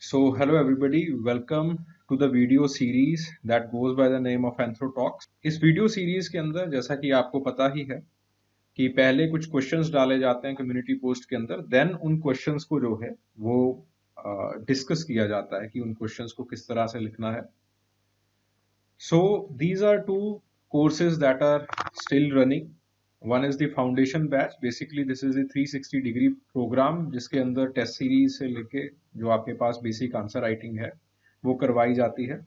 So, hello everybody, welcome to the video series that goes by the name of Anthro Talks. इस video series के अंदर जैसा कि आपको पता ही है कि पहले कुछ क्वेश्चंस डाले जाते हैं कम्युनिटी पोस्ट के अंदर, देन उन क्वेश्चंस को जो है वो डिस्कस किया जाता है कि उन क्वेश्चंस को किस तरह से लिखना है. So, these are two courses that are still running. One is the foundation batch. Basically, this is a 360 degree program जिसके अंदर टेस्ट सीरीज से लेके जो आपके पास बेसिक आंसर राइटिंग है वो करवाई जाती है.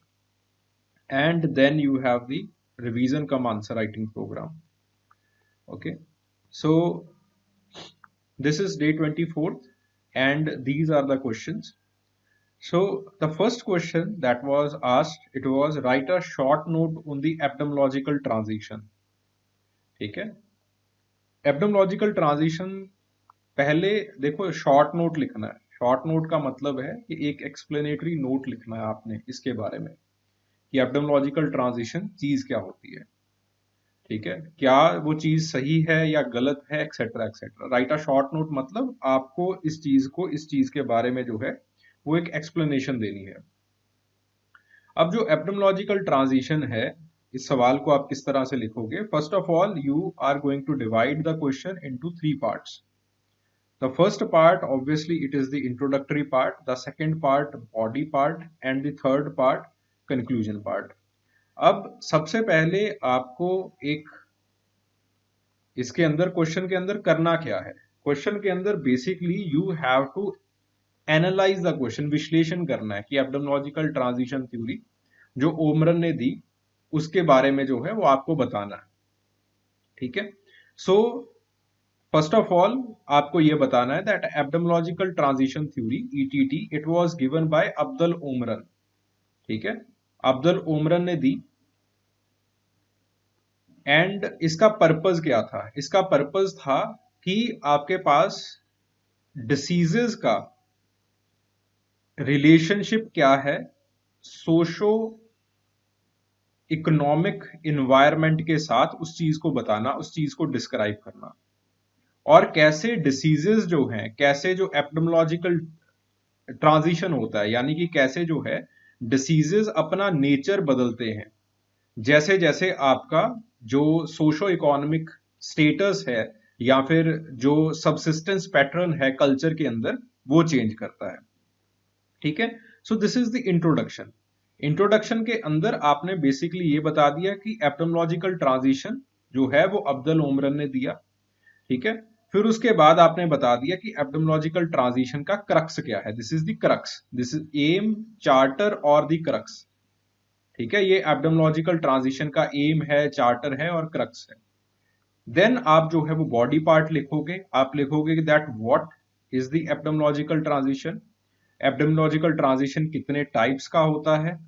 And then you have the revision cum answer writing programme. Okay, so this is day 24th and these are the questions. So the first question that was asked, it was write a short note on the etymological transition. ठीक है, एब्डोमोलॉजिकल transition पहले देखो short note लिखना है. Short note का मतलब है कि एक एक्सप्लेनेटरी नोट लिखना है आपने इसके बारे में कि एब्डोमोलॉजिकल ट्रांजिशन चीज क्या होती है. ठीक है, क्या वो चीज सही है या गलत है, etcetera etcetera. Right a short note मतलब आपको इस चीज के बारे में जो है वो एक एक्सप्लेनेशन देनी है. अब जो एब्डोमोलॉजिकल ट्रांजिशन है, इस सवाल को आप किस तरह से लिखोगे. First of all you are going to divide the question into 3 parts. The first part, obviously, it is the introductory part. The second part, body part, and the third part, conclusion part. अब सबसे पहले आपको एक इसके अंदर question के अंदर करना क्या है. क्वेश्चन के अंदर basically you have to analyse the question, विश्लेषण करना है कि एब्डोमोलॉजिकल ट्रांजिशन थ्योरी जो ओमरन ने दी उसके बारे में जो है वो आपको बताना है. ठीक है, सो फर्स्ट ऑफ ऑल आपको यह बताना है that epidemiological transition theory ETT it was given by Abdul Omran. ठीक है, अब्दुल ओमरन ने दी. एंड इसका पर्पस क्या था. इसका पर्पस था कि आपके पास डिसीजेस का रिलेशनशिप क्या है सोशो इकोनॉमिक इन्वायरमेंट के साथ, उस चीज को बताना, उस चीज को डिस्क्राइब करना. और कैसे डिसीजेस जो हैं, कैसे जो एपिडेमियोलॉजिकल ट्रांजिशन होता है, यानी कि कैसे जो है डिसीजेस अपना नेचर बदलते हैं जैसे जैसे आपका जो सोशो इकोनॉमिक स्टेटस है या फिर जो सबसिस्टेंस पैटर्न है कल्चर के अंदर वो चेंज करता है. ठीक है, so this is the introduction. Introduction के अंदर आपने बेसिकली ये बता दिया कि एपिडेमियोलॉजिकल ट्रांजिशन जो है वो अब्दुल ओमरन ने दिया. ठीक है, फिर उसके बाद आपने बता दिया कि एपिडेमियोलॉजिकल ट्रांजिशन का क्रक्स क्या है. This is the crux, this is aim, charter और द क्रक्स. ठीक है, ये एपिडेमियोलॉजिकल ट्रांजिशन का एम है, चार्टर है और क्रक्स है. देन आप जो है वो बॉडी पार्ट लिखोगे. आप लिखोगे that what is the epidemiological transition. Epidemiological transition कितने टाइप्स का होता है.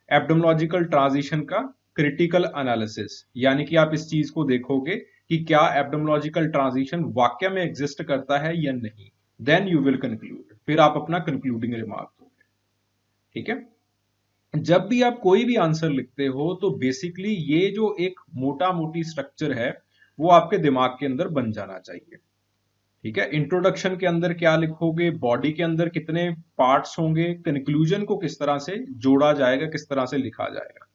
एपिडेमियोलॉजिकल ट्रांजिशन का क्रिटिकल एनालिसिस, यानी कि आप इस चीज को देखोगे कि क्या एब्डोमोलॉजिकल ट्रांजिशन वाकई में एग्जिस्ट करता है या नहीं. देन यू विल कंक्लूड, फिर आप अपना कंक्लूडिंग रिमार्क दोगे. ठीक है, जब भी आप कोई भी आंसर लिखते हो तो बेसिकली ये जो एक मोटा मोटी स्ट्रक्चर है वो आपके दिमाग के अंदर बन जाना चाहिए. ठीक है, इंट्रोडक्शन के अंदर क्या लिखोगे, बॉडी के अंदर कितने पार्ट्स होंगे, कंक्लूजन को किस तरह से जोड़ा जाएगा, किस तरह से लिखा जाएगा.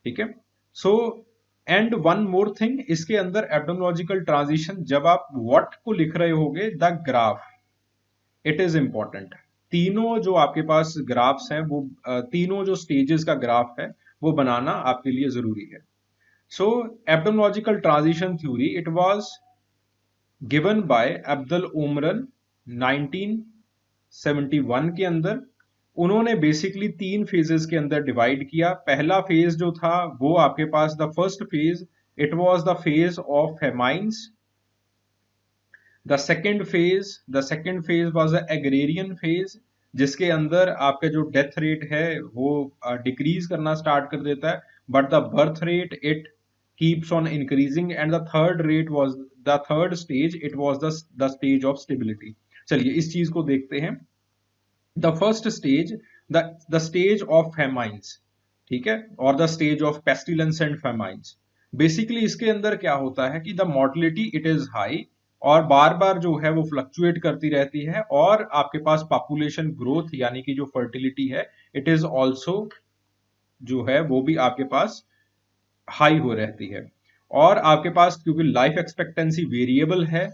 ठीक है, so and one more thing, इसके अंदर एब्डोमोलॉजिकल ट्रांजिशन जब आप व्हाट को लिख रहे होगे, the graph, it is important. तीनों जो आपके पास ग्राफ्स हैं वो तीनों जो स्टेजेस का ग्राफ है वो बनाना आपके लिए जरूरी है. So epidemiological transition theory it was given by Abdul Omran 1971 के अंदर. उन्होंने बेसिकली 3 फेजेस के अंदर डिवाइड किया. पहला फेज जो था वो आपके पास, the first phase it was the phase of famines. The second phase was the agrarian phase, जिसके अंदर आपका जो डेथ रेट है वो डिक्रीज करना स्टार्ट कर देता है, but the birth rate it keeps on increasing. And the third stage it was the stage of stability. चलिए इस चीज को देखते हैं. The first stage, the stage of famines, ठीक है, और the stage of pestilence and famines. Basically इसके अंदर क्या होता है कि the mortality it is high और बार बार जो है वो फ्लक्चुएट करती रहती है, और आपके पास पॉपुलेशन ग्रोथ यानी कि जो फर्टिलिटी है इट इज ऑल्सो जो है वो भी आपके पास हाई हो रहती है। और आपके पास क्योंकि लाइफ एक्सपेक्टेंसी वेरिएबल है,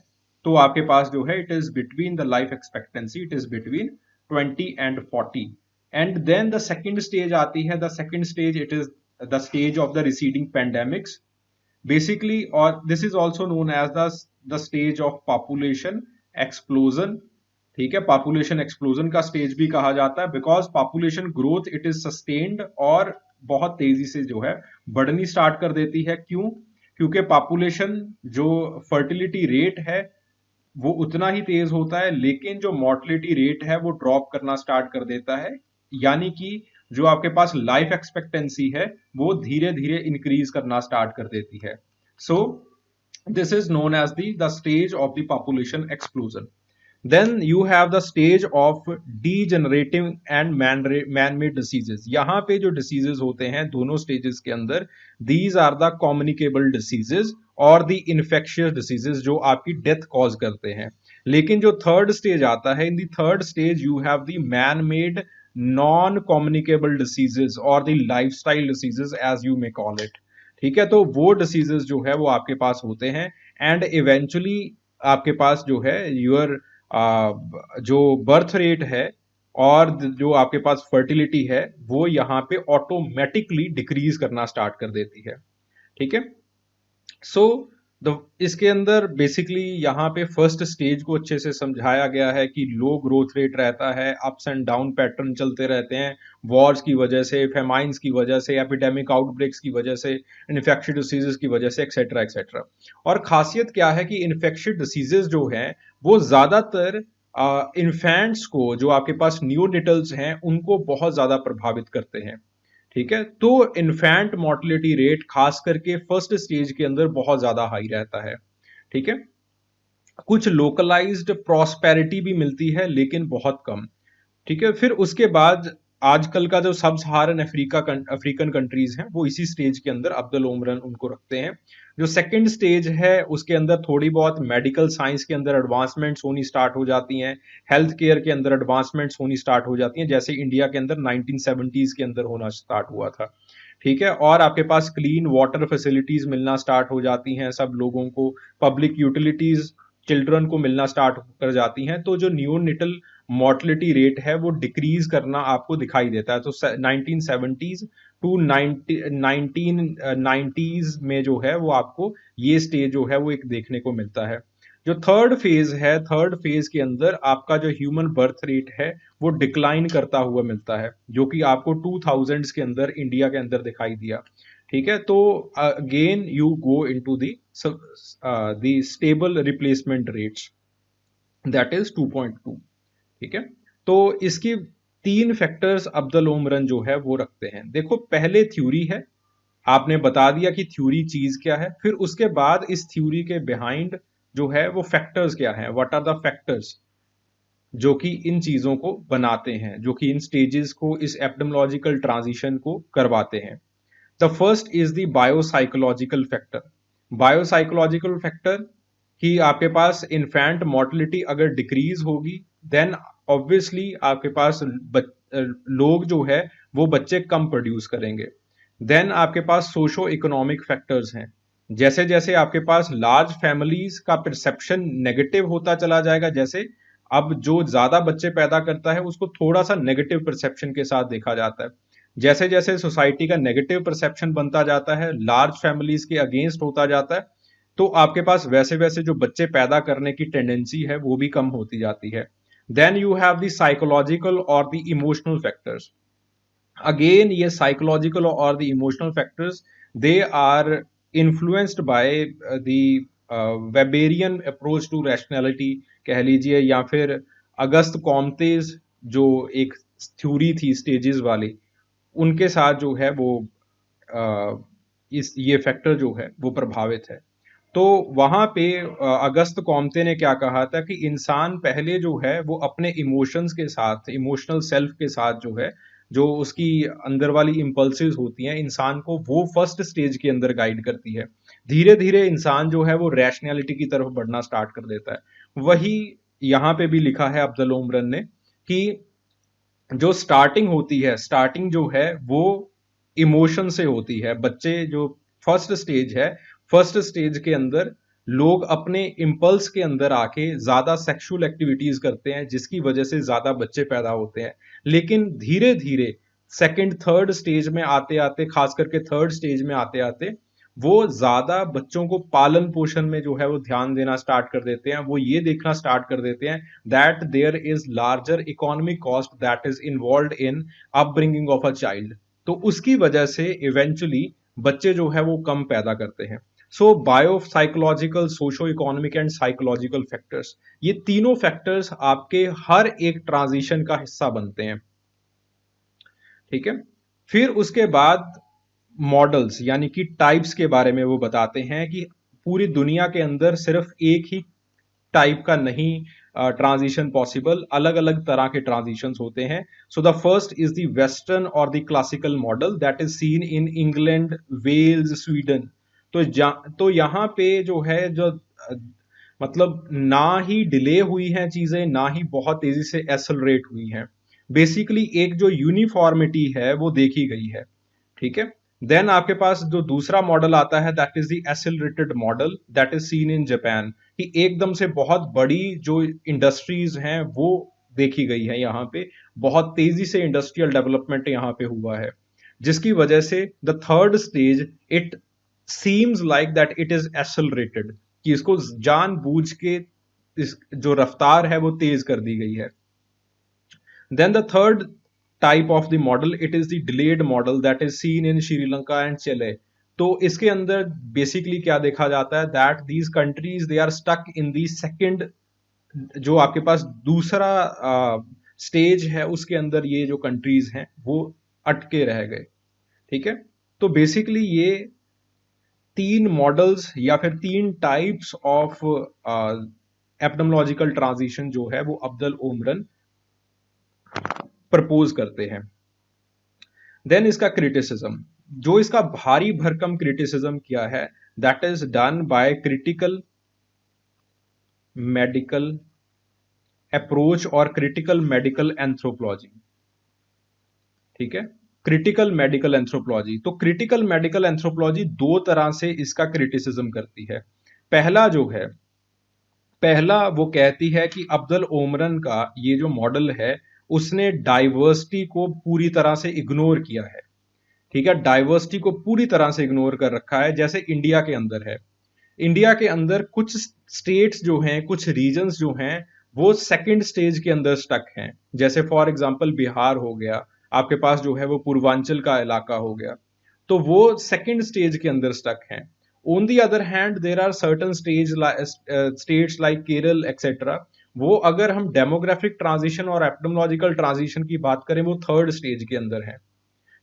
तो आपके पास जो है it is between the life expectancy, it is between 20 and 40। And then the second stage आती है, the second stage it is the stage of the receding pandemics basically, और this is also known as the stage of population explosion. ठीक है, population explosion का stage भी कहा जाता है, because population growth it is sustained और बहुत तेजी से जो है बढ़नी स्टार्ट कर देती है। क्यों? क्योंकि पॉपुलेशन जो फर्टिलिटी रेट है वो उतना ही तेज होता है, लेकिन जो मोर्टलिटी रेट है वो ड्रॉप करना स्टार्ट कर देता है, यानी कि जो आपके पास लाइफ एक्सपेक्टेंसी है वो धीरे धीरे इंक्रीज करना स्टार्ट कर देती है। So this is known as the stage of the population explosion. Then you have the stage of degenerative and man-made diseases। यहाँ पे जो diseases होते हैं दोनों stages के अंदर, these are the communicable diseases और the infectious diseases जो आपकी death cause करते हैं। लेकिन जो third stage आता है, in the third stage you have the man-made non-communicable diseases और the lifestyle diseases as you may call it। ठीक है, तो वो diseases जो है वो आपके पास होते हैं, and eventually आपके पास जो है your जो बर्थ रेट है और जो आपके पास फर्टिलिटी है वो यहाँ पे ऑटोमेटिकली डिक्रीज करना स्टार्ट कर देती है। ठीक है, सो इसके अंदर बेसिकली यहाँ पे फर्स्ट स्टेज को अच्छे से समझाया गया है कि लो ग्रोथ रेट रहता है, अप्स एंड डाउन पैटर्न चलते रहते हैं, वॉर्स की वजह से, फेमाइंस की वजह से, एपिडेमिक आउटब्रेक्स की वजह से, इन्फेक्शियस डिसीजेस की वजह से, एक्सेट्रा एक्सेट्रा। और खासियत क्या है कि इन्फेक्शियस डिसीजेस जो हैं वो ज्यादातर इन्फेंट्स को, जो आपके पास न्यूनेटल्स हैं, उनको बहुत ज्यादा प्रभावित करते हैं। ठीक है, तो इन्फेंट मोर्टेलिटी रेट खास करके फर्स्ट स्टेज के अंदर बहुत ज्यादा हाई रहता है। ठीक है, कुछ लोकलाइज्ड प्रॉस्पेरिटी भी मिलती है लेकिन बहुत कम। ठीक है, फिर उसके बाद आजकल का जो सब सहारन अफ्रीकन कंट्रीज हैं वो इसी स्टेज के अंदर अब्दुल उमरन उनको रखते हैं। जो सेकंड स्टेज है उसके अंदर थोड़ी बहुत मेडिकल साइंस के अंदर एडवांसमेंट्स होनी स्टार्ट हो जाती हैं, हेल्थ केयर के अंदर एडवांसमेंट्स होनी स्टार्ट हो जाती हैं, जैसे इंडिया के अंदर 1970s के अंदर होना स्टार्ट हुआ था। ठीक है, और आपके पास क्लीन वाटर फैसिलिटीज मिलना स्टार्ट हो जाती हैं, सब लोगों को पब्लिक यूटिलिटीज चिल्ड्रन को मिलना स्टार्ट कर जाती हैं, तो जो न्यूनेटल मोर्टेलिटी रेट है वो डिक्रीज करना आपको दिखाई देता है। तो 1970s टू 1990s में जो है वो आपको ये स्टेज जो है वो एक देखने को मिलता है। जो थर्ड फेज है, थर्ड फेज के अंदर आपका जो ह्यूमन बर्थ रेट है वो डिक्लाइन करता हुआ मिलता है, जो कि आपको 2000s के अंदर इंडिया के अंदर दिखाई दिया। ठीक है, तो again you go into the stable replacement rates, that is 2.2। ठीक है, तो इसकी 3 फैक्टर्स अब्दुल उमरन जो है वो रखते हैं। देखो, पहले थ्योरी है, आपने बता दिया कि थ्योरी चीज क्या है, फिर उसके बाद इस थ्योरी के बिहाइंड जो है वो फैक्टर्स क्या है, व्हाट आर द फैक्टर्स जो कि इन चीजों को बनाते हैं, जो कि इन स्टेजेस को, इस एपिडेमियोलॉजिकल ट्रांजिशन को करवाते हैं। The first is the biopsychological factor. Biopsychological factor कि आपके पास इन्फेंट मोर्टेलिटी अगर डिक्रीज होगी, देन ऑब्वियसली आपके पास लोग जो है वो बच्चे कम प्रोड्यूस करेंगे। देन आपके पास सोशो इकोनॉमिक फैक्टर्स हैं, जैसे जैसे आपके पास लार्ज फैमिलीज का परसेप्शन नेगेटिव होता चला जाएगा, जैसे अब जो ज्यादा बच्चे पैदा करता है उसको थोड़ा सा नेगेटिव परसेप्शन के साथ देखा जाता है, जैसे जैसे सोसाइटी का नेगेटिव परसेप्शन बनता जाता है, लार्ज फैमिलीज के अगेंस्ट होता जाता है, तो आपके पास वैसे वैसे जो बच्चे पैदा करने की टेंडेंसी है वो भी कम होती जाती है। Then you have the psychological और द इमोशनल फैक्टर्स। अगेन ये साइकोलॉजिकल और the emotional factors they are influenced by the Weberian approach to rationality कह लीजिए, या फिर अगस्त कॉम्तेज जो एक थ्योरी थी स्टेजेस वाली, उनके साथ जो है वो ये फैक्टर जो है वो प्रभावित है। तो वहां पे अगस्त कॉम्ते ने क्या कहा था कि इंसान पहले जो है वो अपने इमोशंस के साथ, इमोशनल सेल्फ के साथ जो है, जो उसकी अंदर वाली इंपल्सिस होती हैं इंसान को, वो फर्स्ट स्टेज के अंदर गाइड करती है। धीरे धीरे इंसान जो है वो रैशनैलिटी की तरफ बढ़ना स्टार्ट कर देता है। वही यहाँ पे भी लिखा है अफजल उमरन ने कि जो स्टार्टिंग होती है, स्टार्टिंग जो है वो इमोशन से होती है। बच्चे जो फर्स्ट स्टेज है, फर्स्ट स्टेज के अंदर लोग अपने इम्पल्स के अंदर आके ज्यादा सेक्सुअल एक्टिविटीज करते हैं, जिसकी वजह से ज्यादा बच्चे पैदा होते हैं। लेकिन धीरे धीरे सेकंड थर्ड स्टेज में आते आते, खास करके थर्ड स्टेज में आते आते, वो ज्यादा बच्चों को पालन पोषण में जो है वो ध्यान देना स्टार्ट कर देते हैं। वो ये देखना स्टार्ट कर देते हैं that there is larger economic cost that is involve in upbringing of a child. तो उसकी वजह से इवेंचुअली बच्चे जो है वो कम पैदा करते हैं। So bio psychological, socio economic and psychological factors, ये तीनों फैक्टर्स आपके हर एक ट्रांजिशन का हिस्सा बनते हैं। ठीक है, फिर उसके बाद मॉडल्स यानी कि टाइप्स के बारे में वो बताते हैं कि पूरी दुनिया के अंदर सिर्फ एक ही टाइप का नहीं ट्रांजिशन पॉसिबल, अलग अलग तरह के ट्रांजिशंस होते हैं। So the first is the western और the classical model that is seen in England, Wales, Sweden. तो यहाँ पे जो है जो मतलब ना ही डिले हुई हैं चीजें, ना ही बहुत तेजी से एक्सेलरेट हुई हैं। बेसिकली एक जो यूनिफॉर्मिटी है वो देखी गई है। ठीक है, देन आपके पास जो दूसरा मॉडल आता है that is the accelerated model that is seen in Japan, कि एकदम से बहुत बड़ी जो इंडस्ट्रीज हैं वो देखी गई है यहाँ पे, बहुत तेजी से इंडस्ट्रियल डेवलपमेंट यहाँ पे हुआ है, जिसकी वजह से the third stage it seems like that it is accelerated, कि इसको जानबूझ के इस जो रफ्तार है वो तेज कर दी गई है। Then the third type of the model, it is the delayed model that is seen in Sri Lanka and Chile. तो इसके अंदर बेसिकली क्या देखा जाता है that these countries they are stuck in the second, जो आपके पास दूसरा स्टेज है उसके अंदर ये जो कंट्रीज हैं वो अटके रह गए। ठीक है, तो बेसिकली ये तीन मॉडल्स या फिर तीन टाइप्स ऑफ एपिडेमियोलॉजिकल ट्रांजिशन जो है वो अफजल उमरन प्रपोज करते हैं। देन इसका क्रिटिसिज्म, जो इसका भारी भरकम क्रिटिसिज्म किया है that is done by critical medical approach और क्रिटिकल मेडिकल एंथ्रोपोलॉजी। ठीक है, क्रिटिकल मेडिकल एंथ्रोपोलॉजी, तो क्रिटिकल मेडिकल एंथ्रोपोलॉजी दो तरह से इसका क्रिटिसिज्म करती है। पहला जो है, पहला वो कहती है कि अफजल उमरन का ये जो मॉडल है उसने डाइवर्सिटी को पूरी तरह से इग्नोर किया है। ठीक है, डाइवर्सिटी को पूरी तरह से इग्नोर कर रखा है। जैसे इंडिया के अंदर है, इंडिया के अंदर कुछ स्टेट्स जो हैं, कुछ रीजन्स जो हैं वो सेकंड स्टेज के अंदर स्टक हैं। जैसे फॉर एग्जांपल बिहार हो गया, आपके पास जो है वो पूर्वांचल का इलाका हो गया, तो वो सेकंड स्टेज के अंदर स्टक हैं। On the other hand there are certain states like Kerala etcetera, वो अगर हम डेमोग्राफिक ट्रांजिशन और एपिडेमियोलॉजिकल ट्रांजिशन की बात करें वो थर्ड स्टेज के अंदर है।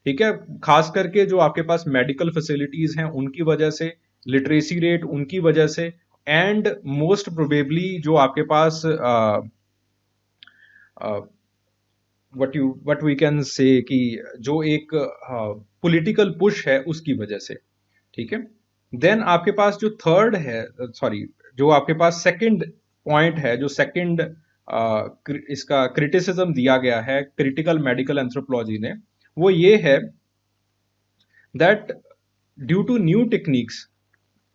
ठीक है, खास करके जो आपके पास मेडिकल फैसिलिटीज हैं उनकी वजह से, लिटरेसी रेट उनकी वजह से, एंड मोस्ट प्रोबेबली जो आपके पास व्हाट वी कैन से कि जो एक पॉलिटिकल पुश है उसकी वजह से। ठीक है, देन आपके पास जो थर्ड है, सॉरी, जो आपके पास सेकंड पॉइंट है, जो सेकंड इसका क्रिटिसिज्म दिया गया है क्रिटिकल मेडिकल एंथ्रोपोलॉजी ने, वो ये है that due to new techniques,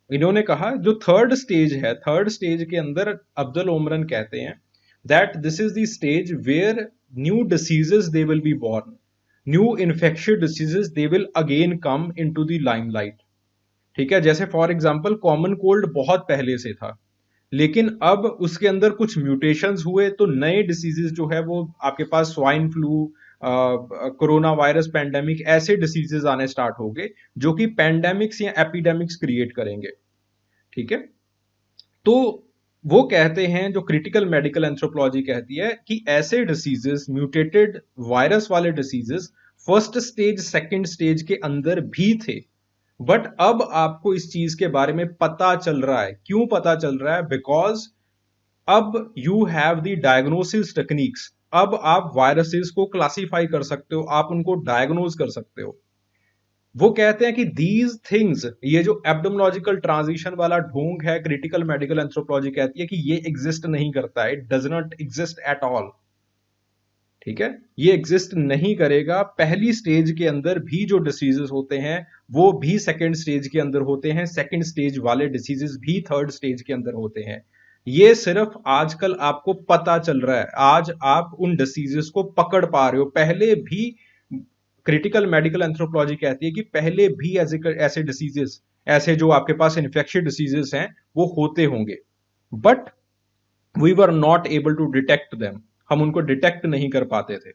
इन्होंने कहा जो थर्ड स्टेज है, थर्ड स्टेज के अंदर अफजल उमरन कहते हैं that this is the stage where new diseases they will be born, new infectious diseases they will again come into the limelight. ठीक है, जैसे फॉर एग्जांपल कॉमन कोल्ड बहुत पहले से था, लेकिन अब उसके अंदर कुछ म्यूटेशंस हुए तो नए डिसीजेस जो है वो आपके पास swine flu, corona virus, pandemic, ऐसे डिसीजेस आने स्टार्ट हो गए जो कि पैंडेमिक्स या एपिडेमिक्स क्रिएट करेंगे। ठीक है, तो वो कहते हैं, जो क्रिटिकल मेडिकल एंथ्रोपोलॉजी कहती है कि ऐसे डिसीजेस, म्यूटेटेड वायरस वाले diseases first stage second stage के अंदर भी थे, बट अब आपको इस चीज के बारे में पता चल रहा है। क्यों पता चल रहा है? बिकॉज अब you have the diagnosis techniques, अब आप वायरसेस को क्लासिफाई कर सकते हो, आप उनको डायग्नोज कर सकते हो। वो कहते हैं कि दीज थिंग्स, ये जो एब्डोमोलॉजिकल ट्रांजिशन वाला ढोंग है, क्रिटिकल मेडिकल एंथ्रोपोलॉजी कहती है कि ये एग्जिस्ट नहीं करता है, it does not exist at all. ठीक है, ये एग्जिस्ट नहीं करेगा। पहली स्टेज के अंदर भी जो डिसीजेस होते हैं वो भी सेकंड स्टेज के अंदर होते हैं, सेकंड स्टेज वाले डिसीजेस भी थर्ड स्टेज के अंदर होते हैं। ये सिर्फ आजकल आपको पता चल रहा है, आज आप उन डिसीजेस को पकड़ पा रहे हो। पहले भी क्रिटिकल मेडिकल एंथ्रोपोलॉजी कहती है कि पहले भी ऐसे डिसीजेस, ऐसे जो आपके पास इन्फेक्शियस डिसीजेस हैं वो होते होंगे, but we were not able to detect them, हम उनको डिटेक्ट नहीं कर पाते थे।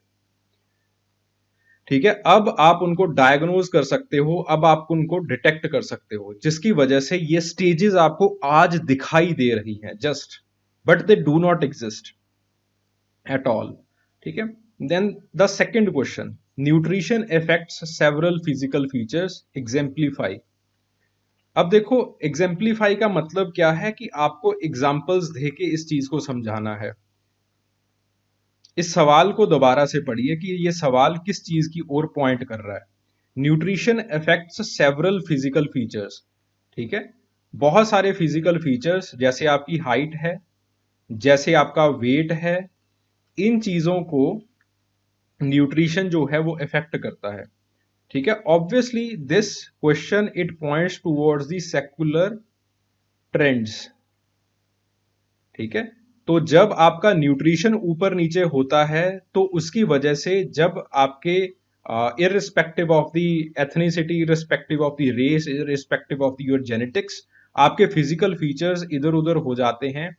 ठीक है, अब आप उनको डायग्नोज कर सकते हो, अब आप उनको डिटेक्ट कर सकते हो, जिसकी वजह से ये स्टेजेस आपको आज दिखाई दे रही हैं just, but they do not exist at all. ठीक है, then the second question, nutrition effects several physical features, exemplify. अब देखो, एग्जाम्पलीफाई का मतलब क्या है कि आपको एग्जाम्पल्स देके इस चीज को समझाना है। इस सवाल को दोबारा से पढ़िए कि ये सवाल किस चीज की ओर पॉइंट कर रहा है। Nutrition affects several physical features. ठीक है, बहुत सारे फिजिकल फीचर्स, जैसे आपकी हाइट है, जैसे आपका वेट है, इन चीजों को न्यूट्रिशन जो है वो इफेक्ट करता है। ठीक है, obviously this question it points towards the secular trends. ठीक है, तो जब आपका न्यूट्रिशन ऊपर नीचे होता है तो उसकी वजह से जब आपके irrespective of the ethnicity, irrespective of the race, irrespective of your genetics, आपके फिजिकल फीचर्स इधर उधर हो जाते हैं,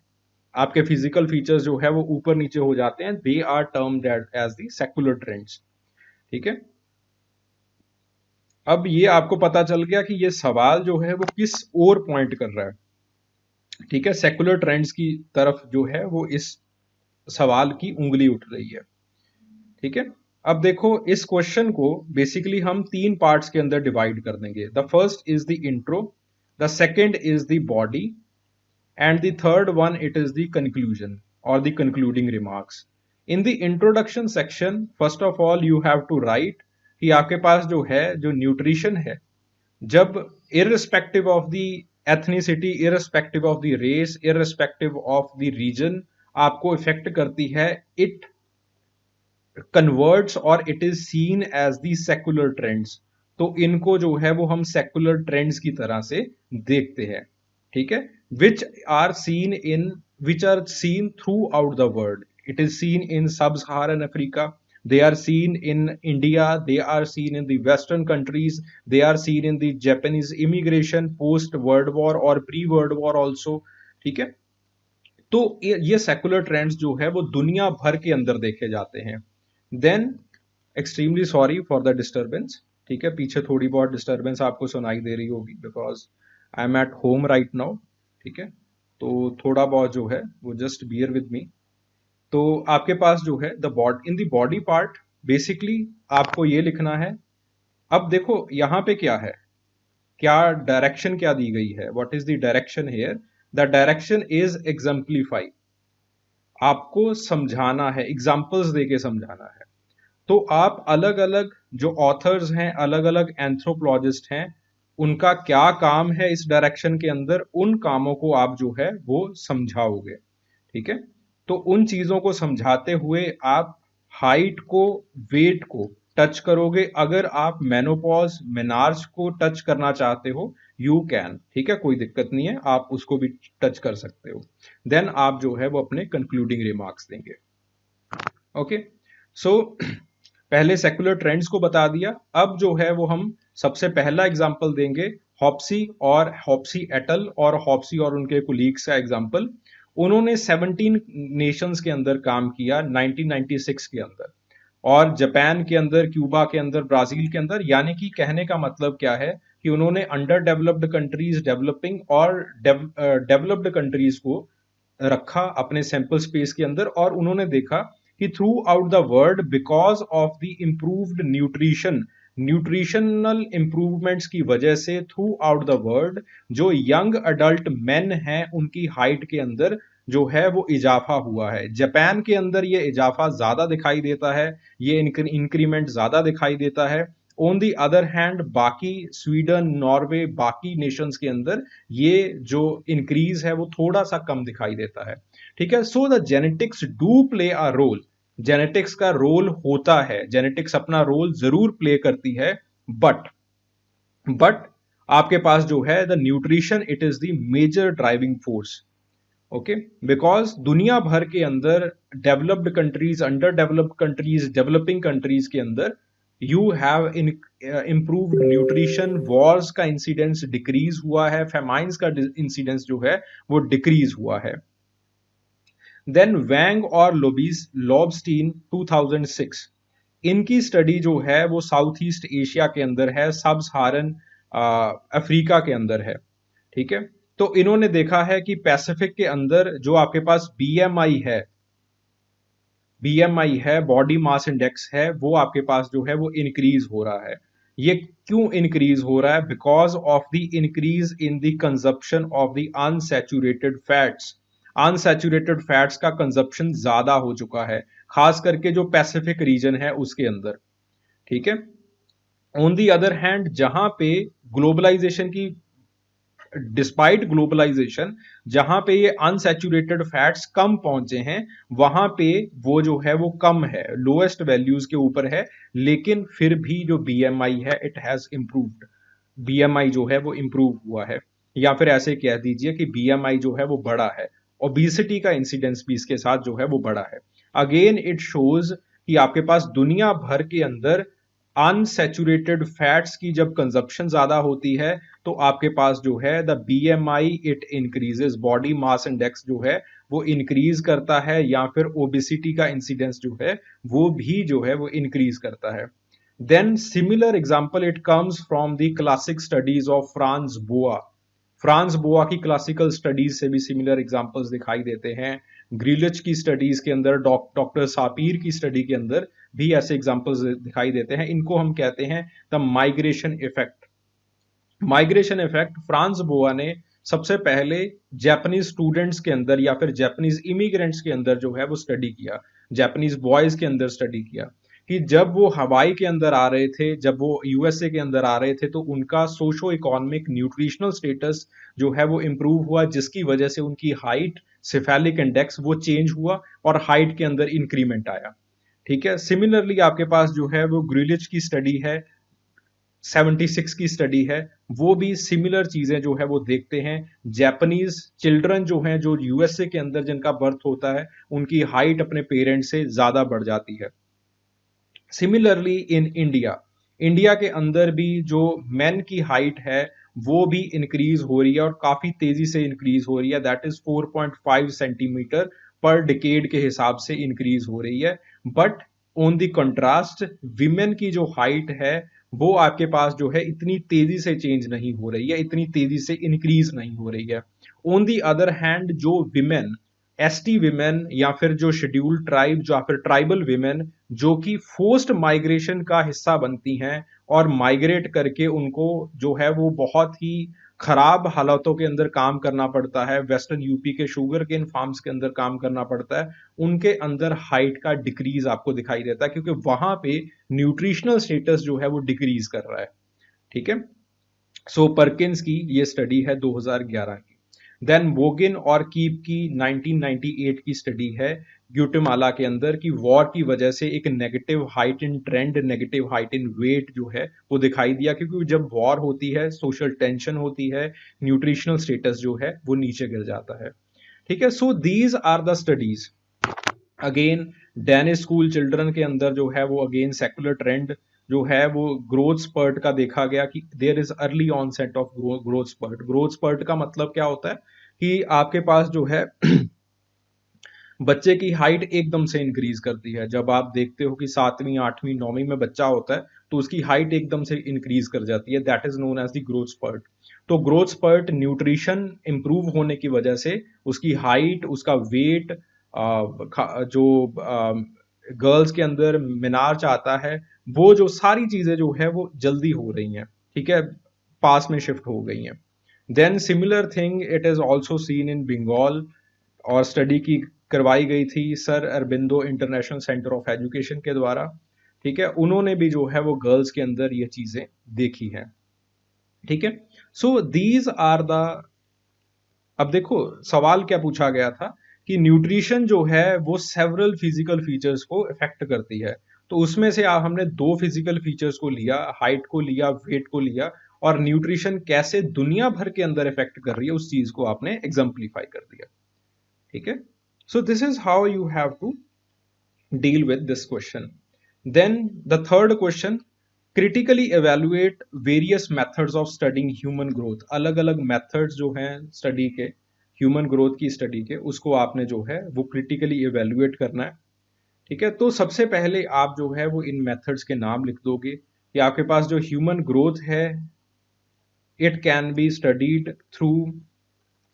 आपके फिजिकल फीचर्स जो है वो ऊपर नीचे हो जाते हैं, they are termed as the secular trends. ठीक है, अब ये आपको पता चल गया कि ये सवाल जो है वो किस ओर पॉइंट कर रहा है। ठीक है, सेक्युलर ट्रेंड्स की तरफ जो है वो इस सवाल की उंगली उठ रही है। ठीक है, अब देखो, इस क्वेश्चन को बेसिकली हम तीन पार्ट्स के अंदर डिवाइड कर देंगे। The first is the intro, the second is the body, and the third one it is the conclusion और the concluding remarks. In the introduction section, first of all you have to write कि आपके पास जो है, जो nutrition है, जब irrespective of the ethnicity, irrespective of the race, irrespective of the region आपको इफेक्ट करती है, इट कन्वर्ट्स और it is seen as the secular trends. तो इनको जो है वो हम सेक्युलर ट्रेंड्स की तरह से देखते हैं। ठीक है, which are seen throughout the world. It is seen in sub Saharan Africa, they are seen in India, they are seen in the Western countries, they are seen in the Japanese immigration post World War और pre World War also। ठीक है, तो ये secular trends जो है वो दुनिया भर के अंदर देखे जाते हैं। Then extremely sorry for the disturbance. ठीक है, पीछे थोड़ी बहुत डिस्टर्बेंस आपको सुनाई दे रही होगी, because I am at home right now. ठीक है, तो थोड़ा बहुत जो है वो जस्ट बियर विद मी। तो आपके पास जो है in the body part, basically आपको ये लिखना है। अब देखो यहाँ पे क्या है, क्या डायरेक्शन क्या दी गई है, what is the direction here. The direction is exemplify, आपको समझाना है, एग्जाम्पल्स देके समझाना है। तो आप अलग अलग जो ऑथर्स हैं, अलग अलग एंथ्रोपोलॉजिस्ट हैं, उनका क्या काम है इस डायरेक्शन के अंदर, उन कामों को आप जो है वो समझाओगे। ठीक है, तो उन चीजों को समझाते हुए आप हाइट को, वेट को टच करोगे। अगर आप मेनोपॉज, मेनार्ज को टच करना चाहते हो, यू कैन। ठीक है, कोई दिक्कत नहीं है, आप उसको भी टच कर सकते हो। देन आप जो है वो अपने कंक्लूडिंग रिमार्क्स देंगे। ओके, सो पहले सेकुलर ट्रेंड्स को बता दिया। अब जो है वो हम सबसे पहला एग्जाम्पल देंगे हॉप्सी और हॉप्सी एटल और हॉप्सी और उनके कुलीग्स का एग्जाम्पल। उन्होंने 17 नेशंस के अंदर काम किया 1996 के अंदर, और जापान के अंदर, क्यूबा के अंदर, ब्राजील के अंदर। यानी कि कहने का मतलब क्या है कि उन्होंने अंडर डेवलप्ड कंट्रीज, डेवलपिंग और डेवलप्ड कंट्रीज को रखा अपने सैंपल स्पेस के अंदर, और उन्होंने देखा कि through out the world, because of the improved nutrition, nutritional improvements की वजह से थ्रू आउट द वर्ल्ड जो यंग अडल्ट मेन हैं उनकी हाइट के अंदर जो है वो इजाफा हुआ है। जापान के अंदर ये इजाफा ज्यादा दिखाई देता है, ये इंक्रीमेंट ज्यादा दिखाई देता है। ऑन दी अदर हैंड बाकी स्वीडन, नॉर्वे, बाकी नेशंस के अंदर ये जो इंक्रीज है वो थोड़ा सा कम दिखाई देता है। ठीक है, so the genetics do play a role, genetics का रोल होता है, जेनेटिक्स अपना रोल जरूर प्ले करती है, बट आपके पास जो है the nutrition it is the major driving force. Okay, because दुनिया भर के अंदर developed countries, under developed countries, developing countries के अंदर you have improved nutrition, wars का इंसिडेंस डिक्रीज हुआ है, फेमाइंस का इंसिडेंस जो है वो डिक्रीज हुआ है। देन वैंग और लॉबस्टीन 2006, इनकी स्टडी जो है वो साउथ ईस्ट एशिया के अंदर है, सब सहारन अफ्रीका के अंदर है। ठीक है, तो इन्होंने देखा है कि पैसिफिक के अंदर जो आपके पास बीएमआई है, बॉडी मास इंडेक्स है, वो आपके पास जो है वो इंक्रीज हो रहा है। ये क्यों इंक्रीज हो रहा है? Because of the increase in the consumption of the unsaturated fats. Unsaturated fats का कंजप्शन ज्यादा हो चुका है, खास करके जो पैसिफिक रीजन है उसके अंदर। ठीक है, ऑन दी अदर हैंड जहां पे ग्लोबलाइजेशन की, डिस्पाइट ग्लोबलाइजेशन, जहां पे ये अनसैचुरेटेड फैट्स कम पहुंचे हैं, वहां पे वो जो है वो कम है, लोएस्ट वैल्यूज के ऊपर है, लेकिन फिर भी जो बीएमआई है इट हैज इंप्रूव्ड, बीएमआई जो है वो इंप्रूव हुआ है, या फिर ऐसे कह दीजिए कि बीएमआई जो है वो बड़ा है, ओबिसिटी का इंसिडेंस भी इसके साथ जो है वो बड़ा है। अगेन इट शोज कि आपके पास दुनिया भर के अंदर अनसैचुरेटेड फैट्स की जब कंजप्शन ज्यादा होती है तो आपके पास जो है the BMI it increases, body mass index जो है वो इंक्रीज करता है, या फिर ओबिसिटी का इंसिडेंस जो है वो भी जो है वो इंक्रीज करता है। Then similar example it comes from the classic studies of Franz Boas. Franz Boas की क्लासिकल स्टडीज से भी सिमिलर एग्जांपल्स दिखाई देते हैं। ग्रिलिच की स्टडीज के अंदर, डॉक्टर सापीर की स्टडी के अंदर भी ऐसे एग्जांपल्स दिखाई देते हैं। इनको हम कहते हैं the migration effect. Migration effect Franz Boas ने सबसे पहले जापानीज स्टूडेंट्स के अंदर या फिर जापानीज इमिग्रेंट्स के अंदर जो है वो स्टडी किया, जापानीज बॉयज के अंदर स्टडी किया कि जब वो हवाई के अंदर आ रहे थे, जब वो यूएसए के अंदर आ रहे थे, तो उनका सोशो इकोनॉमिक न्यूट्रिशनल स्टेटस जो है वो इंप्रूव हुआ, जिसकी वजह से उनकी हाइट, सिफेलिक इंडेक्स वो चेंज हुआ और हाइट के अंदर इंक्रीमेंट आया। ठीक है, सिमिलरली आपके पास जो है वो ग्रिलिच की स्टडी है, 76 की स्टडी है, वो भी सिमिलर चीजें जो है वो देखते हैं। जापानीज चिल्ड्रन जो हैं, जो यूएसए के अंदर जिनका बर्थ होता है, उनकी हाइट अपने पेरेंट्स से ज्यादा बढ़ जाती है। सिमिलरली इन इंडिया, इंडिया के अंदर भी जो मेन की हाइट है वो भी इंक्रीज हो रही है और काफी तेजी से इंक्रीज हो रही है, दैट इज 4.5 सेंटीमीटर पर डिकेड के हिसाब से इंक्रीज हो रही है। But on the contrast women की जो हाइट है वो आपके पास जो है इतनी तेजी से चेंज नहीं हो रही है, इतनी तेजी से इंक्रीज नहीं हो रही है। ऑन दी अदर हैंड जो विमेन, एसटी विमेन या फिर जो शेड्यूल्ड ट्राइब, जो फिर ट्राइबल विमेन जो कि फोर्स्ड माइग्रेशन का हिस्सा बनती हैं और माइग्रेट करके उनको जो है वो बहुत ही खराब हालातों के अंदर काम करना पड़ता है, वेस्टर्न यूपी के शुगर केन फार्म्स के अंदर काम करना पड़ता है, उनके अंदर हाइट का डिक्रीज आपको दिखाई देता है, क्योंकि वहां पे न्यूट्रिशनल स्टेटस जो है वो डिक्रीज कर रहा है। ठीक है, सो परकिंस की ये स्टडी है 2011 की। देन वोगिन और कीप की 1998 की स्टडी है ग्यूटेमाला के अंदर कि वॉर की वजह से एक negative height in trend, negative height in weight जो है वो दिखाई दिया, क्योंकि जब वॉर होती है, सोशल टेंशन होती है, न्यूट्रिशनल स्टेटस जो है वो नीचे गिर जाता है। ठीक है, so these are the studies. Again Danish school children के अंदर जो है वो अगेन सेकुलर ट्रेंड जो है वो ग्रोथ स्पर्ट का देखा गया कि there is early onset of growth spurt. Growth spurt का मतलब क्या होता है कि आपके पास जो है बच्चे की हाइट एकदम से इंक्रीज करती है। जब आप देखते हो कि 7वीं 8वीं 9वीं में बच्चा होता है तो उसकी हाइट एकदम से इंक्रीज कर जाती है, that is known as the growth spurt. तो ग्रोथ स्पर्ट न्यूट्रिशन इंप्रूव होने की वजह से उसकी हाइट, उसका वेट, जो गर्ल्स के अंदर मिनार्च आता है, वो जो सारी चीजें जो है वो जल्दी हो रही हैं। ठीक है, पास में शिफ्ट हो गई हैं। Then similar thing it is also seen in Bengal, और स्टडी की करवाई गई थी sir Aurobindo international centre of education के द्वारा। ठीक है, उन्होंने भी जो है वो गर्ल्स के अंदर ये चीजें देखी है। ठीक है, सो दीज आर द, अब देखो सवाल क्या पूछा गया था कि न्यूट्रिशन जो है वो सेवरल फिजिकल फीचर्स को इफेक्ट करती है। तो उसमें से हमने दो फिजिकल फीचर्स को लिया, हाइट को लिया, वेट को लिया, और न्यूट्रिशन कैसे दुनिया भर के अंदर इफेक्ट कर रही है उस चीज को आपने एग्जाम्पलीफाई कर दिया। ठीक है, so this is how you have to deal with this question. Then the third question, critically evaluate various methods of studying human growth। अलग अलग methods जो हैं स्टडी के, ह्यूमन ग्रोथ की स्टडी के, उसको आपने जो है वो क्रिटिकली इवेल्युएट करना है। ठीक है, तो सबसे पहले आप जो है वो इन मेथड्स के नाम लिख दोगे कि आपके पास जो ह्यूमन ग्रोथ है, it can be studied through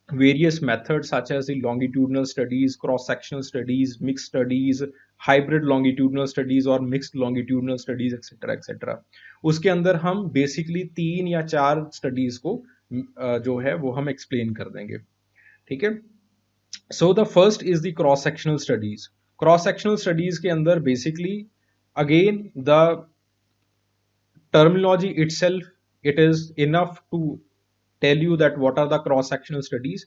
various methods such as the longitudinal studies, cross-sectional studies, mixed studies, hybrid longitudinal studies और mixed longitudinal studies, etc. etc. उसके अंदर हम बेसिकली 3 या 4 स्टडीज को जो है वो हम एक्सप्लेन कर देंगे। ठीक है, so the first is the cross sectional studies. Cross sectional studies के अंदर basically again the terminology itself, it is enough to tell you that what are the cross sectional studies।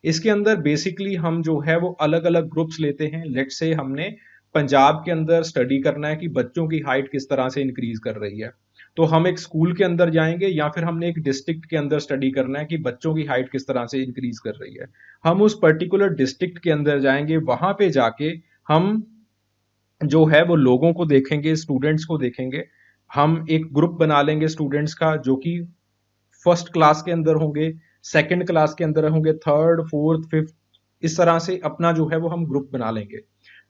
इसके अंदर बेसिकली हम जो है वो अलग अलग ग्रुप्स लेते हैं। लेट्स से हमने पंजाब के अंदर स्टडी करना है कि बच्चों की हाइट किस तरह से इंक्रीज कर रही है, तो हम एक स्कूल के अंदर जाएंगे, या फिर हमने एक डिस्ट्रिक्ट के अंदर स्टडी करना है कि बच्चों की हाइट किस तरह से इंक्रीज कर रही है। हम उस पर्टिकुलर डिस्ट्रिक्ट के अंदर जाएंगे, वहां पे जाके हम जो है वो लोगों को देखेंगे, स्टूडेंट्स को देखेंगे। हम एक ग्रुप बना लेंगे स्टूडेंट्स का जो कि फर्स्ट क्लास के अंदर होंगे, सेकंड क्लास के अंदर होंगे, थर्ड, फोर्थ, फिफ्थ, इस तरह से अपना जो है वो हम ग्रुप बना लेंगे।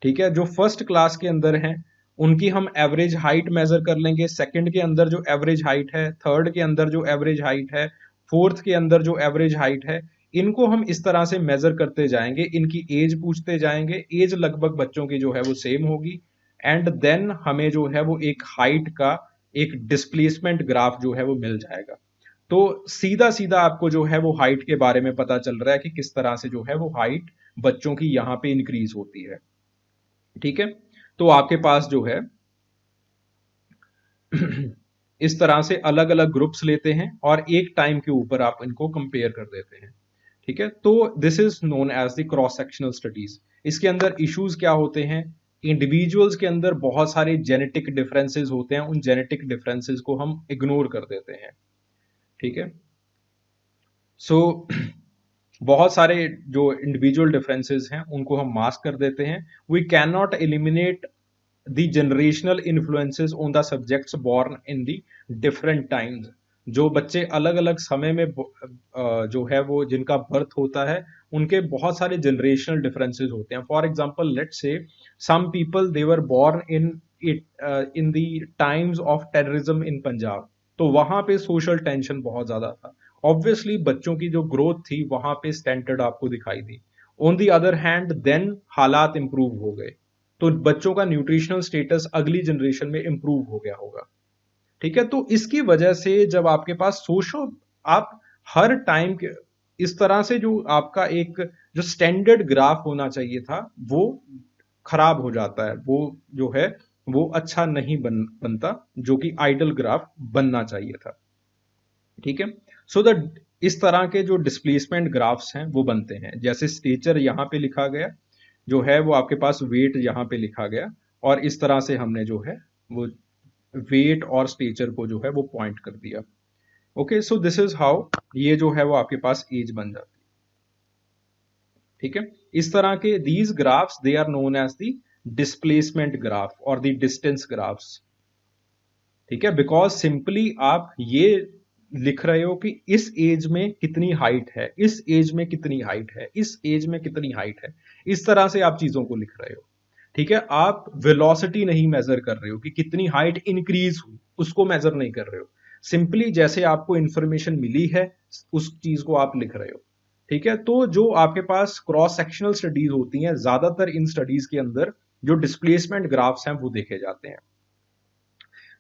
ठीक है, जो फर्स्ट क्लास के अंदर हैं उनकी हम एवरेज हाइट मेजर कर लेंगे, सेकंड के अंदर जो एवरेज हाइट है, थर्ड के अंदर जो एवरेज हाइट है, फोर्थ के अंदर जो एवरेज हाइट है, इनको हम इस तरह से मेजर करते जाएंगे, इनकी एज पूछते जाएंगे। एज लगभग बच्चों की जो है वो सेम होगी, एंड देन हमें जो है वो एक हाइट का एक डिस्प्लेसमेंट ग्राफ जो है वो मिल जाएगा। तो सीधा सीधा आपको जो है वो हाइट के बारे में पता चल रहा है कि किस तरह से जो है वो हाइट बच्चों की यहाँ पे इंक्रीज होती है। ठीक है, तो आपके पास जो है इस तरह से अलग अलग ग्रुप्स लेते हैं और एक टाइम के ऊपर आप इनको कंपेयर कर देते हैं। ठीक है, तो this is known as the cross sectional studies. इसके अंदर इश्यूज क्या होते हैं, इंडिविजुअल्स के अंदर बहुत सारे जेनेटिक डिफरेंसेस होते हैं, उन जेनेटिक डिफरेंसेस को हम इग्नोर कर देते हैं। ठीक है, सो बहुत सारे जो इंडिविजुअल डिफरेंसेस हैं उनको हम मास्क कर देते हैं। We can not eliminate the generational influences on the subjects born in the different times. जो बच्चे अलग अलग समय में जो है वो जिनका बर्थ होता है, उनके बहुत सारे जनरेशनल डिफरेंसेस होते हैं। For example let's say some people they were born in the times of terrorism in Punjab, तो वहां पे सोशल टेंशन बहुत ज्यादा था। ऑब्वियसली बच्चों की जो ग्रोथ थी वहां पे स्टैंडर्ड आपको दिखाई दी। On the other hand then हालात इंप्रूव हो गए, तो बच्चों का न्यूट्रिशनल स्टेटस अगली जनरेशन में इंप्रूव हो गया होगा। ठीक है, तो इसकी वजह से जब आपके पास सोशल, आप हर टाइम के इस तरह से जो आपका एक जो स्टैंडर्ड ग्राफ होना चाहिए था वो खराब हो जाता है, वो जो है वो अच्छा नहीं बनता, जो कि आइडल ग्राफ बनना चाहिए था। ठीक है, सो द इस तरह के जो डिस्प्लेसमेंट ग्राफ्स हैं वो बनते हैं। जैसे स्टेचर यहाँ पे लिखा गया जो है वो आपके पास वेट यहाँ पे लिखा गया, और इस तरह से हमने जो है वो वेट और स्टेचर को जो है वो पॉइंट कर दिया। Okay, so this is how ये जो है वो आपके पास एज बन जाती है। ठीक है, इस तरह के these graphs they are known as the displacement graph और द डिस्टेंस ग्राफ्स। ठीक है, बिकॉज सिंपली आप ये लिख रहे हो कि इस एज में कितनी हाइट है, इस एज में कितनी हाइट है, इस एज में कितनी हाइट है, इस तरह से आप चीजों को लिख रहे हो। ठीक है, आप वेलोसिटी नहीं मेजर कर रहे हो कि कितनी हाइट इंक्रीज हुई, उसको मेजर नहीं कर रहे हो। सिंपली जैसे आपको इंफॉर्मेशन मिली है उस चीज को आप लिख रहे हो। ठीक है, तो जो आपके पास क्रॉस सेक्शनल स्टडीज होती हैं, ज्यादातर इन स्टडीज के अंदर जो डिस्प्लेसमेंट ग्राफ्स हैं वो देखे जाते हैं।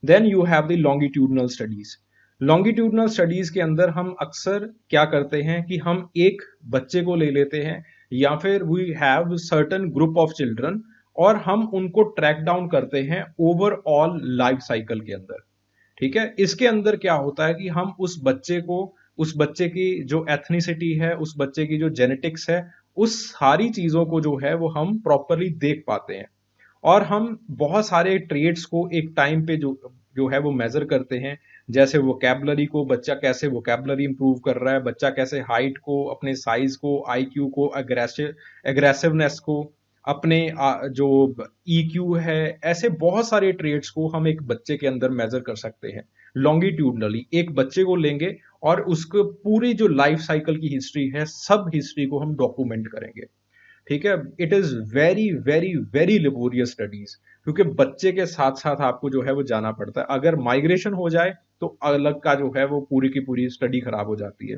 Then you have the longitudinal studies. Longitudinal studies के अंदर हम अक्सर क्या करते हैं कि हम एक बच्चे को ले लेते हैं, या फिर we have certain group of children, और हम उनको ट्रैक डाउन करते हैं ओवरऑल लाइफ साइकिल के अंदर। ठीक है, इसके अंदर क्या होता है कि हम उस बच्चे की जो एथनिसिटी है, उस बच्चे की जो जेनेटिक्स है, उस सारी चीजों को जो है वो हम प्रॉपरली देख पाते हैं। और हम बहुत सारे ट्रेड्स को एक टाइम पे जो जो है वो मेजर करते हैं, जैसे वोकैबुलरी को, बच्चा कैसे वोकैबुलरी इंप्रूव कर रहा है, बच्चा कैसे हाइट को, अपने साइज को, आईक्यू को, एग्रेसिवनेस को, अपने जो ईक्यू है, ऐसे बहुत सारे ट्रेड्स को हम एक बच्चे के अंदर मेजर कर सकते हैं लॉन्गिट्यूडनली। एक बच्चे को लेंगे और उसको पूरी जो लाइफ साइकिल की हिस्ट्री है, सब हिस्ट्री को हम डॉक्यूमेंट करेंगे। ठीक है, it is very very very laborious studies, क्योंकि बच्चे के साथ साथ आपको जो है वो जाना पड़ता है। अगर माइग्रेशन हो जाए तो अलग का जो है वो पूरी की पूरी स्टडी खराब हो जाती है।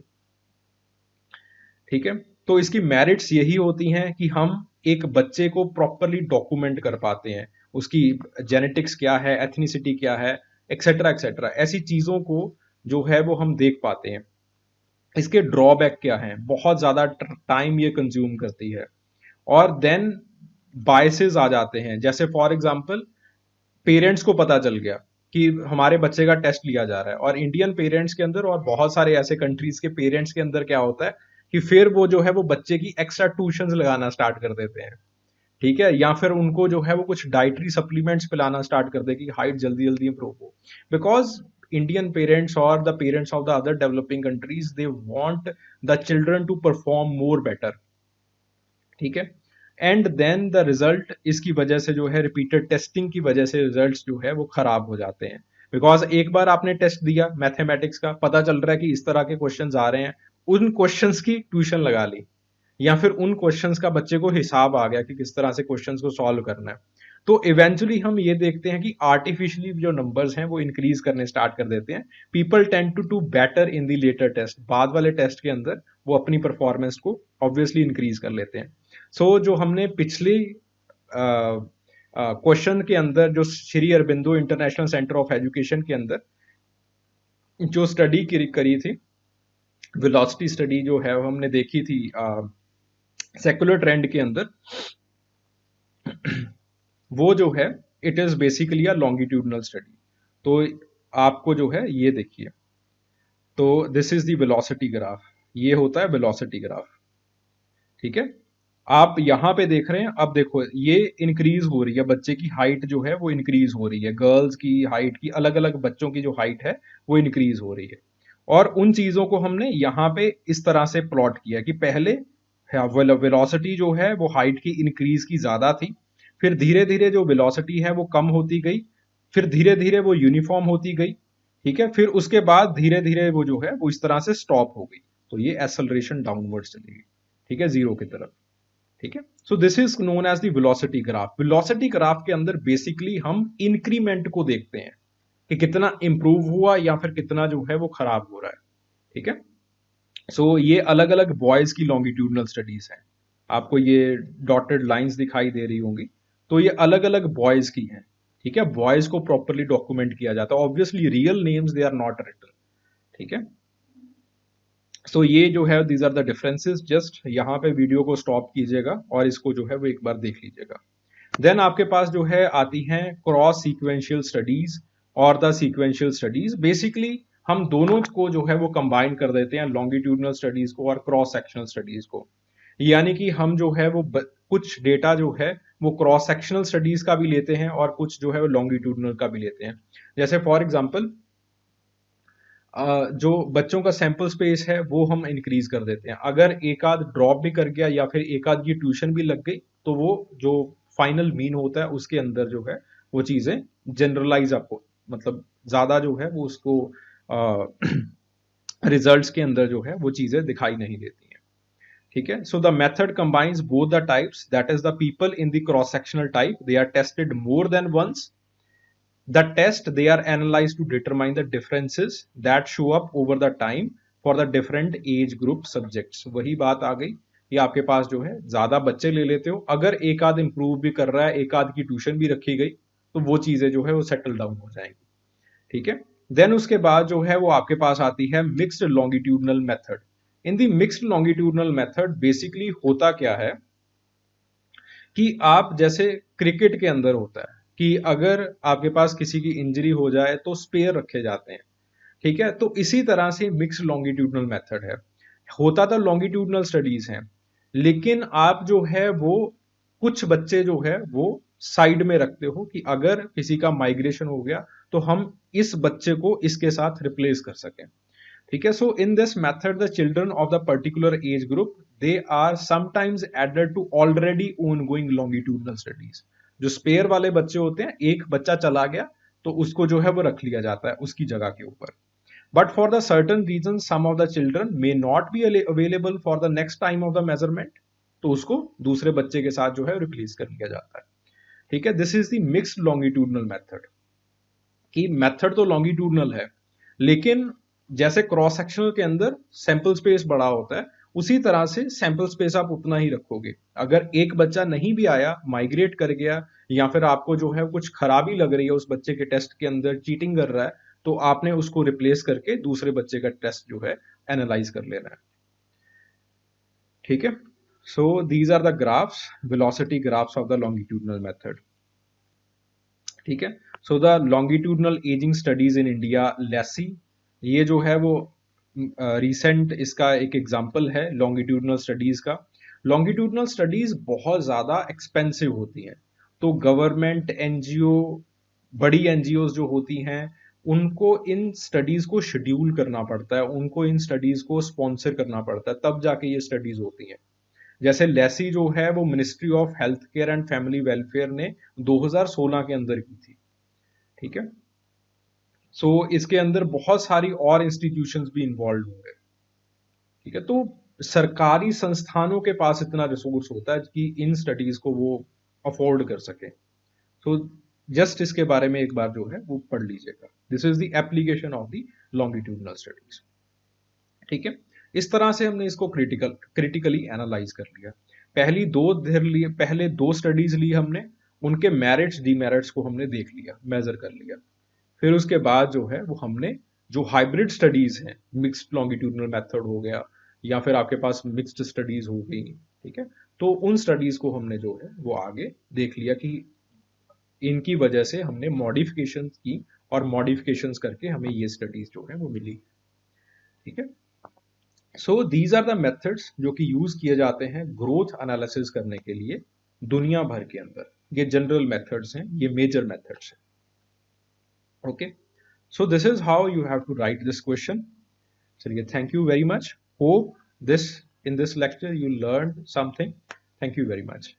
ठीक है, तो इसकी मेरिट्स यही होती हैं कि हम एक बच्चे को प्रॉपरली डॉक्यूमेंट कर पाते हैं, उसकी जेनेटिक्स क्या है, एथनिसिटी क्या है, एक्सेट्रा एक्सेट्रा, ऐसी चीजों को जो है वो हम देख पाते हैं। इसके ड्रॉबैक क्या है? बहुत ज्यादा टाइम ये कंज्यूम करती है, और देन बायसेस आ जाते हैं। जैसे फॉर एग्जांपल, पेरेंट्स को पता चल गया कि हमारे बच्चे का टेस्ट लिया जा रहा है, और इंडियन पेरेंट्स के अंदर और बहुत सारे ऐसे कंट्रीज के पेरेंट्स के अंदर क्या होता है कि फिर वो जो है वो बच्चे की एक्स्ट्रा ट्यूशंस लगाना स्टार्ट कर देते हैं। ठीक है, या फिर उनको जो है वो कुछ डाइटरी सप्लीमेंट्स पिलाना स्टार्ट कर दे कि हाइट जल्दी जल्दी इंप्रूव हो, बिकॉज इंडियन पेरेंट्स और the parents of the other developing countries, they want the children to perform more better. ठीक है, एंड देन द रिजल्ट, इसकी वजह से जो है रिपीटेड टेस्टिंग की वजह से रिजल्ट्स जो है वो खराब हो जाते हैं। बिकॉज एक बार आपने टेस्ट दिया मैथमेटिक्स का, पता चल रहा है कि इस तरह के क्वेश्चंस आ रहे हैं, उन क्वेश्चंस की ट्यूशन लगा ली, या फिर उन क्वेश्चंस का बच्चे को हिसाब आ गया कि किस तरह से क्वेश्चंस को सॉल्व करना है। तो इवेंचुअली हम ये देखते हैं कि आर्टिफिशियली जो नंबर्स हैं वो इंक्रीज करने स्टार्ट कर देते हैं। People tend to do better in the later test, बाद वाले टेस्ट के अंदर वो अपनी परफॉर्मेंस को ऑब्वियसली इंक्रीज कर लेते हैं। सो जो हमने पिछली क्वेश्चन के अंदर, जो Shri Aurobindo international centre of education के अंदर जो स्टडी करी थी, वेलोसिटी स्टडी जो है वो हमने देखी थी सेकुलर ट्रेंड के अंदर, वो जो है it is basically a longitudinal study. तो आपको जो है ये देखिए, तो this is the velocity graph, ये होता है वेलोसिटी ग्राफ। ठीक है, आप यहां पे देख रहे हैं, अब देखो ये इंक्रीज हो रही है, बच्चे की हाइट जो है वो इंक्रीज हो रही है, गर्ल्स की हाइट की, अलग अलग बच्चों की जो हाइट है वो इंक्रीज हो रही है। और उन चीजों को हमने यहाँ पे इस तरह से प्लॉट किया कि पहले वेलोसिटी जो है वो हाइट की इंक्रीज की ज्यादा थी, फिर धीरे धीरे जो वेलोसिटी है वो कम होती गई, फिर धीरे धीरे वो यूनिफॉर्म होती गई। ठीक है, फिर उसके बाद धीरे धीरे वो जो है वो इस तरह से स्टॉप हो गई, तो ये एक्सेलरेशन डाउनवर्ड्स चलेगी। ठीक है, जीरो की तरफ। ठीक है, so this is known as the velocity graph. Velocity graph के अंदर बेसिकली हम इंक्रीमेंट को देखते हैं कि कितना इंप्रूव हुआ या फिर कितना जो है वो खराब हो रहा है। ठीक है, सो ये अलग अलग बॉयज की लॉन्गिट्यूडनल स्टडीज हैं, आपको ये डॉटेड लाइंस दिखाई दे रही होंगी, तो ये अलग अलग बॉयज की हैं। ठीक है, बॉयज को प्रॉपरली डॉक्यूमेंट किया जाता है, obviously real names they are not written. ठीक है, सो ये जो है these are the differences. Just यहाँ पे वीडियो को स्टॉप कीजिएगा और इसको जो है वो एक बार देख लीजिएगा। देन आपके पास जो है आती हैं क्रॉस सीक्वेंशियल स्टडीज और द सीक्वेंशियल स्टडीज। बेसिकली हम दोनों को जो है वो कंबाइन कर देते हैं, लॉन्गिट्यूडनल स्टडीज को और क्रॉस सेक्शनल स्टडीज को। यानी कि हम जो है वो कुछ डेटा जो है वो क्रॉस सेक्शनल स्टडीज का भी लेते हैं और कुछ जो है वो लॉन्गिट्यूडनल का भी लेते हैं। जैसे फॉर एग्जाम्पल, जो बच्चों का सैंपल स्पेस है वो हम इंक्रीज कर देते हैं। अगर एक आध ड्रॉप भी कर गया या फिर एक आध की ट्यूशन भी लग गई, तो वो जो फाइनल मीन होता है उसके अंदर जो है वो चीजें जनरलाइज, आपको मतलब ज्यादा जो है वो उसको रिजल्ट्स के अंदर जो है वो चीजें दिखाई नहीं देती हैं। ठीक है, so the method combines both the types, that is the people in the cross sectional type, they are tested more than once. The test, they are analyzed to determine the differences that show up over the time for the different age group subjects. वही बात आ गई कि आपके पास जो है ज्यादा बच्चे ले लेते हो, अगर एक आध इंप्रूव भी कर रहा है, एक आध की ट्यूशन भी रखी गई, तो वो चीजें जो है वो सेटल डाउन हो जाएंगी। ठीक है, देन उसके बाद जो है वो आपके पास आती है मिक्स्ड लॉन्गिट्यूडनल मेथड। इन दी मिक्स्ड लॉन्गिट्यूडनल मेथड बेसिकली होता क्या है कि आप जैसे क्रिकेट के अंदर होता है कि अगर आपके पास किसी की इंजरी हो जाए तो स्पेयर रखे जाते हैं, ठीक है। तो इसी तरह से मिक्स लॉन्गिट्यूडनल मेथड है। होता तो लॉन्गिट्यूडनल स्टडीज हैं, लेकिन आप जो है वो कुछ बच्चे जो है वो साइड में रखते हो कि अगर किसी का माइग्रेशन हो गया तो हम इस बच्चे को इसके साथ रिप्लेस कर सकें, ठीक है। So in this method the children of the particular age group they are sometimes added to already ongoing longitudinal studies. जो स्पेयर वाले बच्चे होते हैं, एक बच्चा चला गया तो उसको जो है वो रख लिया जाता है उसकी जगह के ऊपर। But for the certain reason some of the children may not be available for the next time of the measurement, तो उसको दूसरे बच्चे के साथ जो है रिप्लेस कर लिया जाता है, ठीक है। This is the mixed longitudinal method. कि मेथड तो लॉन्गिट्यूडनल है, लेकिन जैसे क्रॉस सेक्शनल के अंदर सैंपल स्पेस बड़ा होता है, उसी तरह से सैंपल स्पेस आप उतना ही रखोगे। अगर एक बच्चा नहीं भी आया, माइग्रेट कर गया, या फिर आपको जो है कुछ खराबी लग रही है उस बच्चे के टेस्ट के अंदर, चीटिंग कर रहा है, तो आपने उसको रिप्लेस करके दूसरे बच्चे का टेस्ट जो है एनालाइज कर लेना है, ठीक है। So these are the graphs, velocity graphs of the longitudinal method, ठीक है। So the longitudinal ageing studies in India, LASI, ये जो है वो रिसेंट इसका एक एग्जाम्पल है लॉन्गिट्यूडनल स्टडीज का। लॉन्गिट्यूडनल स्टडीज बहुत ज्यादा एक्सपेंसिव होती हैं, तो गवर्नमेंट एनजीओ, बड़ी एनजीओ जो होती हैं, उनको इन स्टडीज को शेड्यूल करना पड़ता है, उनको इन स्टडीज को स्पॉन्सर करना पड़ता है, तब जाके ये स्टडीज होती हैं। जैसे लेसी जो है वो ministry of health care and family welfare ने 2016 के अंदर की थी, ठीक है। सो इसके अंदर बहुत सारी और इंस्टीट्यूशंस भी इन्वॉल्व होंगे, ठीक है। तो सरकारी संस्थानों के पास इतना रिसोर्स होता है कि इन स्टडीज को वो अफोर्ड कर सके। तो जस्ट इसके बारे में एक बार जो है वो पढ़ लीजिएगा। This is the application of the longitudinal studies, ठीक है। इस तरह से हमने इसको क्रिटिकली एनालाइज कर लिया। पहले दो स्टडीज ली हमने, उनके मेरिट्स डीमेरिट्स को हमने देख लिया, मेजर कर लिया। फिर उसके बाद जो है वो हमने जो हाइब्रिड स्टडीज हैं, मिक्स्ड लॉन्गिट्यूडनल मेथड हो गया, या फिर आपके पास मिक्स्ड स्टडीज हो गई, ठीक है। तो उन स्टडीज को हमने जो है वो आगे देख लिया कि इनकी वजह से हमने मॉडिफिकेशन की, और मॉडिफिकेशंस करके हमें ये स्टडीज जो है वो मिली, ठीक है। So these are the methods जो कि यूज किए जाते हैं ग्रोथ एनालिसिस करने के लिए दुनिया भर के अंदर। ये जनरल मेथड्स हैं, ये मेजर मेथड्स हैं, okay. So this is how you have to write this question. So thank you very much. Hope in this lecture you learned something. Thank you very much.